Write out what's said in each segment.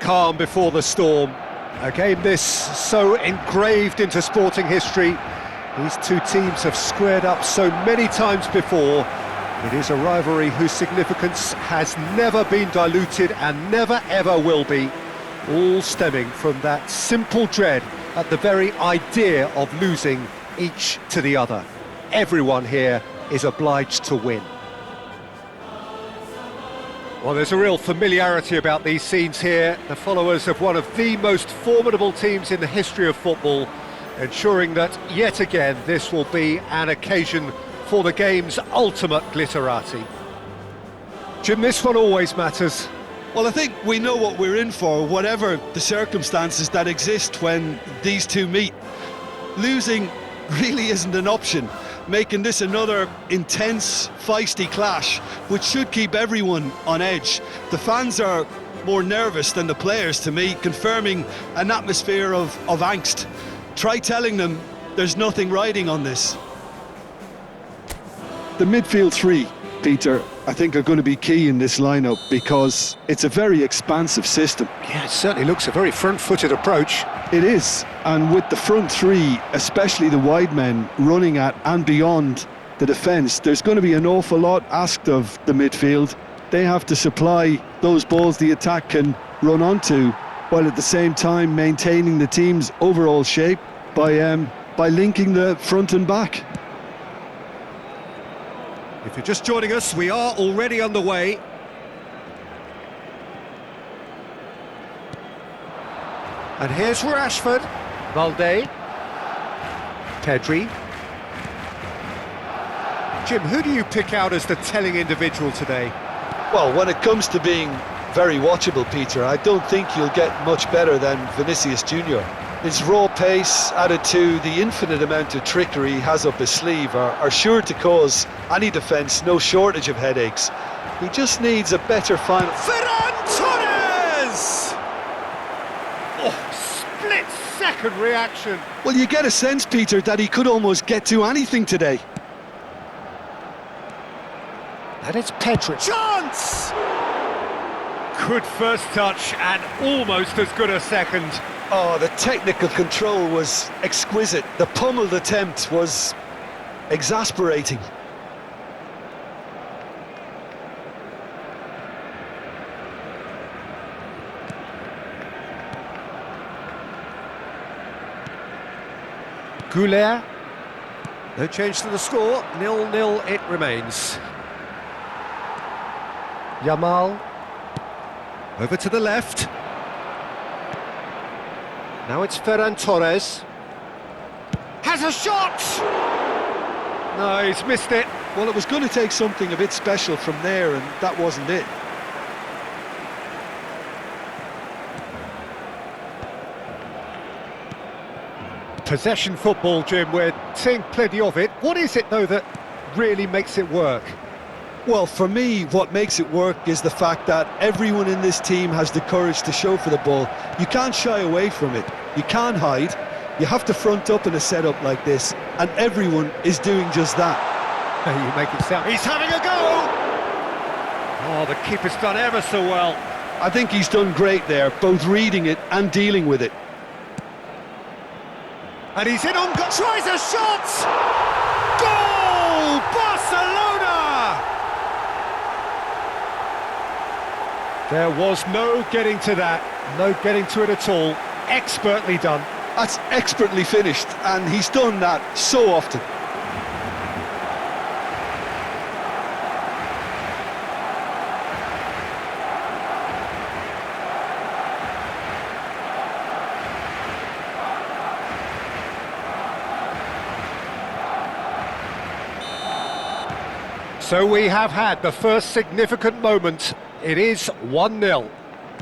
calm before the storm. A game this so engraved into sporting history. These two teams have squared up so many times before. It is a rivalry whose significance has never been diluted and never ever will be, all stemming from that simple dread at the very idea of losing each to the other. Everyone here is obliged to win. Well, there's a real familiarity about these scenes here. The followers of one of the most formidable teams in the history of football, ensuring that, yet again, this will be an occasion for the game's ultimate glitterati. Jim, this one always matters. Well, I think we know what we're in for, whatever the circumstances that exist when these two meet. Losing really isn't an option, making this another intense, feisty clash, which should keep everyone on edge. The fans are more nervous than the players, to me, confirming an atmosphere of angst. Try telling them there's nothing riding on this. The midfield three, Peter, I think are going to be key in this lineup because it's a very expansive system. Yeah, it certainly looks a very front-footed approach. It is, and with the front three, especially the wide men, running at and beyond the defence, there's going to be an awful lot asked of the midfield. They have to supply those balls the attack can run onto, while at the same time maintaining the team's overall shape by linking the front and back. If you're just joining us, we are already underway. And here's Rashford, Valde, Pedri. Jim, who do you pick out as the telling individual today? Well, when it comes to being very watchable, Peter, I don't think you'll get much better than Vinicius Junior. His raw pace, added to the infinite amount of trickery he has up his sleeve, are sure to cause any defence no shortage of headaches. He just needs a better final. Ferran Torres! Oh, split-second reaction. Well, you get a sense, Peter, that he could almost get to anything today. And it's Pedri. Chance! Good first touch and almost as good a second. Oh, the technical control was exquisite. The pummeled attempt was exasperating. Goulet. No change to the score. 0-0 it remains. Yamal. Over to the left. Now it's Ferran Torres. Has a shot! No, he's missed it. Well, it was going to take something a bit special from there, and that wasn't it. Possession football, Jim, we're seeing plenty of it. What is it, though, that really makes it work? Well, for me, what makes it work is the fact that everyone in this team has the courage to show for the ball. You can't shy away from it. You can't hide. You have to front up in a setup like this, and everyone is doing just that. You make it sound... He's having a go! Oh, the keeper's done ever so well. I think he's done great there, both reading it and dealing with it. And he's in on... Tries a shot! Goal! Barcelona! There was no getting to that, no getting to it at all. Expertly done. That's expertly finished, and he's done that so often. So we have had the first significant moment. It is 1-0.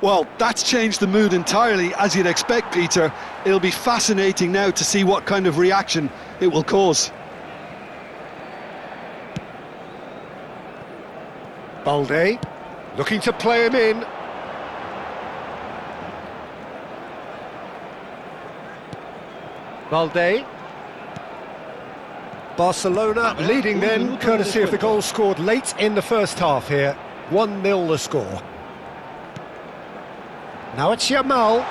Well, that's changed the mood entirely, as you'd expect, Peter. It'll be fascinating now to see what kind of reaction it will cause. Balde, looking to play him in. Balde. Barcelona leading then, courtesy of the goal scored late in the first half here. 1-0 the score. Now it's Yamal.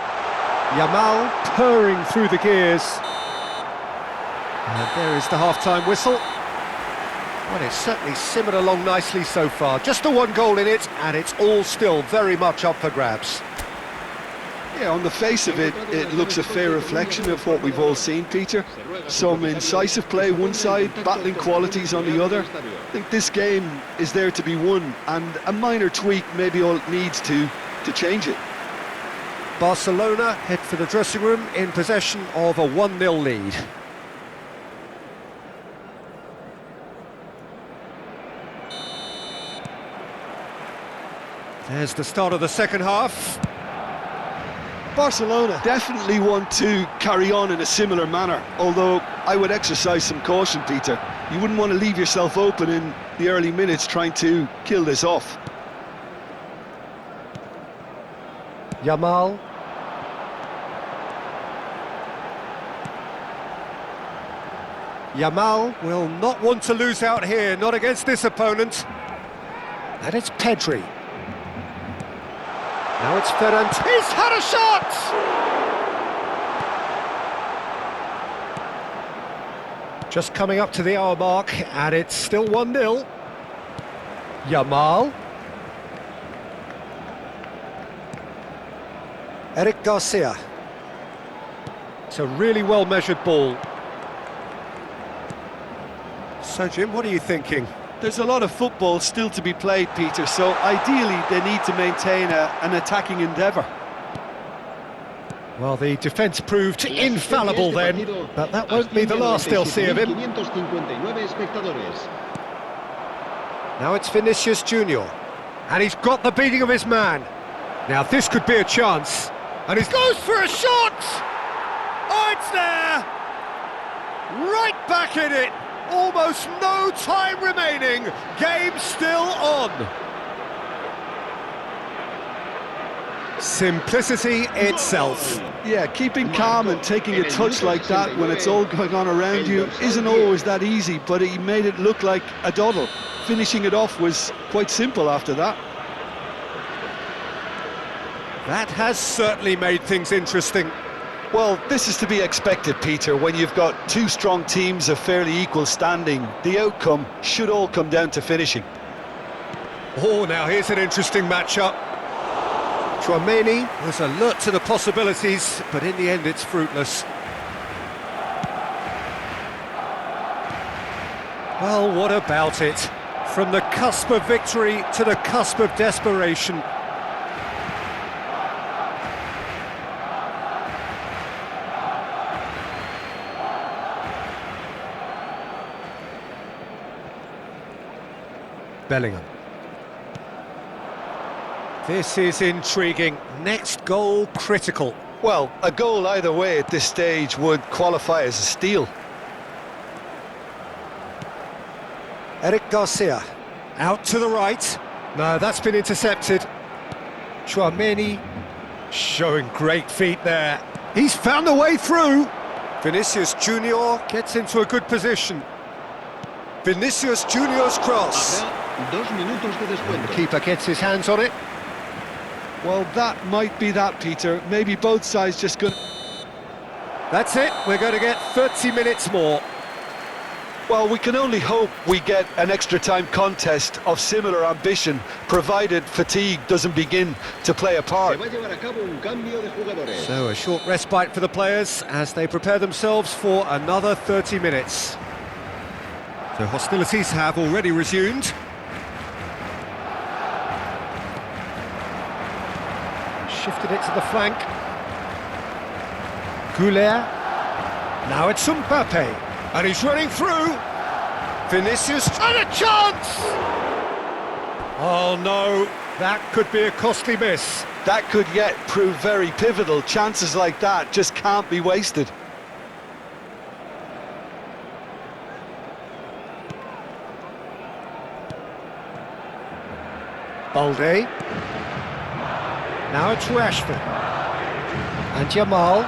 Yamal purring through the gears. And there is the half-time whistle. Well, it's certainly simmered along nicely so far. Just the one goal in it, and it's all still very much up for grabs. Yeah, on the face of it, it looks a fair reflection of what we've all seen, Peter. Some incisive play one side, battling qualities on the other. I think this game is there to be won, and a minor tweak maybe all it needs to change it. Barcelona head for the dressing room in possession of a 1-0 lead. There's the start of the second half. Barcelona definitely want to carry on in a similar manner, although I would exercise some caution, Peter. You wouldn't want to leave yourself open in the early minutes trying to kill this off. Yamal. Yamal will not want to lose out here, not against this opponent. And it's Pedri. Now it's Ferran. He's had a shot! Just coming up to the hour mark, and it's still 1-0. Yamal. Eric Garcia. It's a really well-measured ball. So, Jim, what are you thinking? There's a lot of football still to be played, Peter, so ideally they need to maintain an attacking endeavour. Well, the defence proved infallible then, but that won't be the last they'll see of him. Now it's Vinicius Junior, and he's got the beating of his man. Now this could be a chance, and he goes for a shot! Oh, it's there! Right back in it! Almost no time remaining, game still on. Simplicity itself. Yeah, keeping calm and taking a touch like that when it's all going on around you isn't always that easy, but he made it look like a doddle. Finishing it off was quite simple after that. That has certainly made things interesting. Well, this is to be expected, Peter, when you've got two strong teams of fairly equal standing. The outcome should all come down to finishing. Oh, now here's an interesting matchup. Tchouaméni was alert to the possibilities, but in the end it's fruitless. Well, what about it? From the cusp of victory to the cusp of desperation. Bellingham. This is intriguing. Next goal critical. Well, a goal either way at this stage would qualify as a steal. Eric Garcia. Out to the right. No, that's been intercepted. Tchouaméni showing great feet there. He's found a way through. Vinicius Junior gets into a good position. Vinicius Junior's cross. The keeper gets his hands on it. Well, that might be that, Peter. Maybe both sides just go... That's it, we're going to get 30 minutes more. Well, we can only hope we get an extra time contest of similar ambition, provided fatigue doesn't begin to play a part. So a short respite for the players as they prepare themselves for another 30 minutes. So hostilities have already resumed. Shifted it to the flank. Goulet. Now it's Mbappe. And he's running through. Vinicius. And a chance! Oh no, that could be a costly miss. That could yet prove very pivotal. Chances like that just can't be wasted. Balde. Now it's Rashford. And Yamal.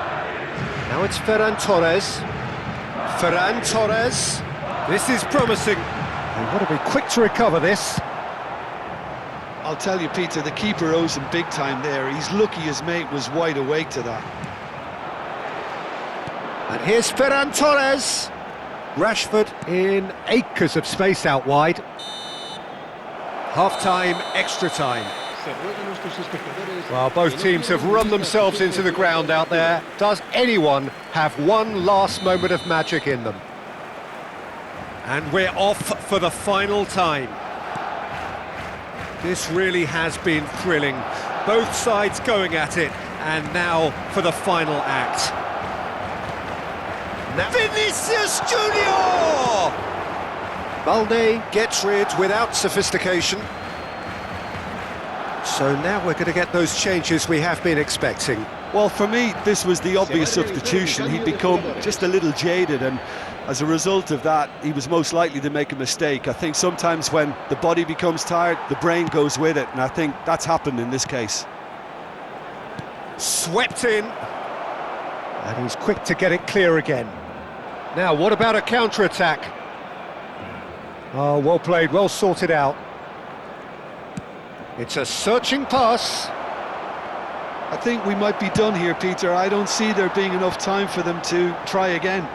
Now it's Ferran Torres. Ferran Torres. This is promising. They want to be quick to recover this. I'll tell you, Peter, the keeper owes him big time there. He's lucky his mate was wide awake to that. And here's Ferran Torres. Rashford in acres of space out wide. Half-time, extra time. Well, both teams have run themselves into the ground out there. Does anyone have one last moment of magic in them? And we're off for the final time. This really has been thrilling. Both sides going at it, and now for the final act. Now Vinicius Junior! Balde gets rid without sophistication. So now we're going to get those changes we have been expecting. Well, for me, this was the obvious substitution. He'd become just a little jaded, and as a result of that, he was most likely to make a mistake. I think sometimes when the body becomes tired, the brain goes with it, and I think that's happened in this case. Swept in, and he's quick to get it clear again. Now, what about a counter-attack? Oh, well played, well sorted out. It's a searching pass. I think we might be done here, Peter. I don't see there being enough time for them to try again.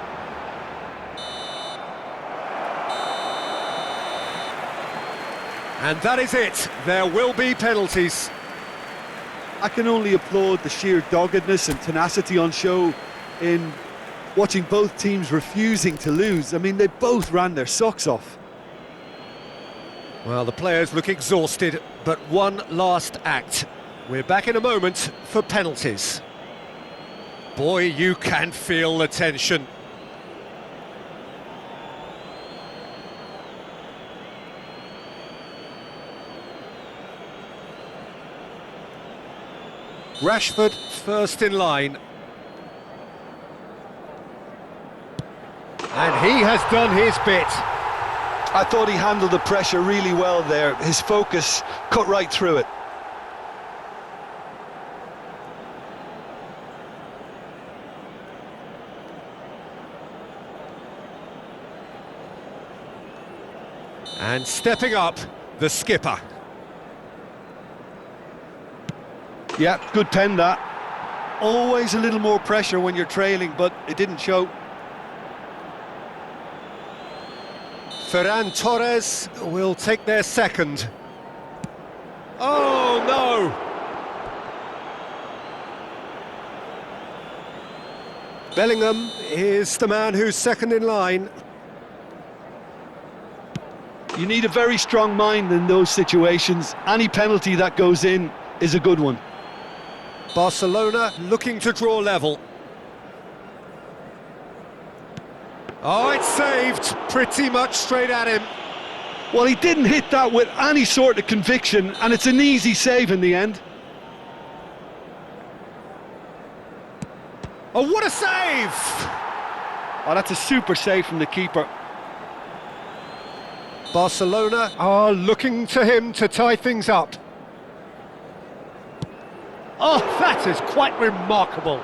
And that is it. There will be penalties. I can only applaud the sheer doggedness and tenacity on show in watching both teams refusing to lose. I mean, they both ran their socks off. Well, the players look exhausted, but one last act. We're back in a moment for penalties. Boy, you can feel the tension. Rashford first in line. And he has done his bit. I thought he handled the pressure really well there. His focus cut right through it. And stepping up, the skipper. Yeah, good pen that. Always a little more pressure when you're trailing, but it didn't show. Ferran Torres will take their second. Oh, no! Bellingham is the man who's second in line. You need a very strong mind in those situations. Any penalty that goes in is a good one. Barcelona looking to draw level. Oh, it's saved, pretty much straight at him. Well, he didn't hit that with any sort of conviction, and it's an easy save in the end. Oh, what a save! Oh, that's a super save from the keeper. Barcelona are looking to him to tie things up. Oh, that is quite remarkable.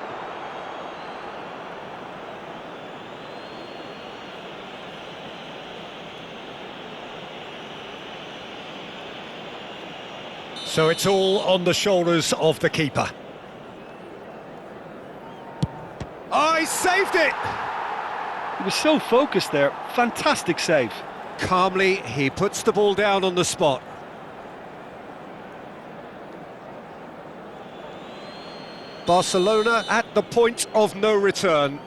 So it's all on the shoulders of the keeper. Oh, he saved it! He was so focused there. Fantastic save. Calmly, he puts the ball down on the spot. Barcelona at the point of no return.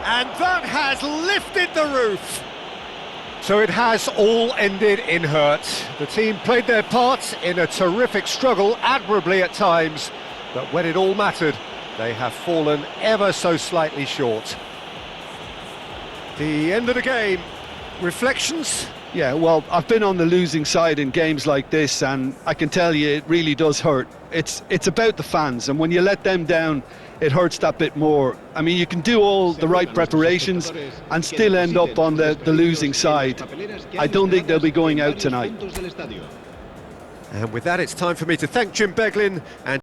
And that has lifted the roof. So it has all ended in hurt. The team played their part in a terrific struggle, admirably at times, but when it all mattered, they have fallen ever so slightly short. The end of the game. Reflections? Yeah, well, I've been on the losing side in games like this, and I can tell you it really does hurt. It's about the fans, and when you let them down, it hurts that bit more. I mean, you can do all the right preparations and still end up on the losing side. I don't think they'll be going out tonight. And with that, it's time for me to thank Jim Beglin and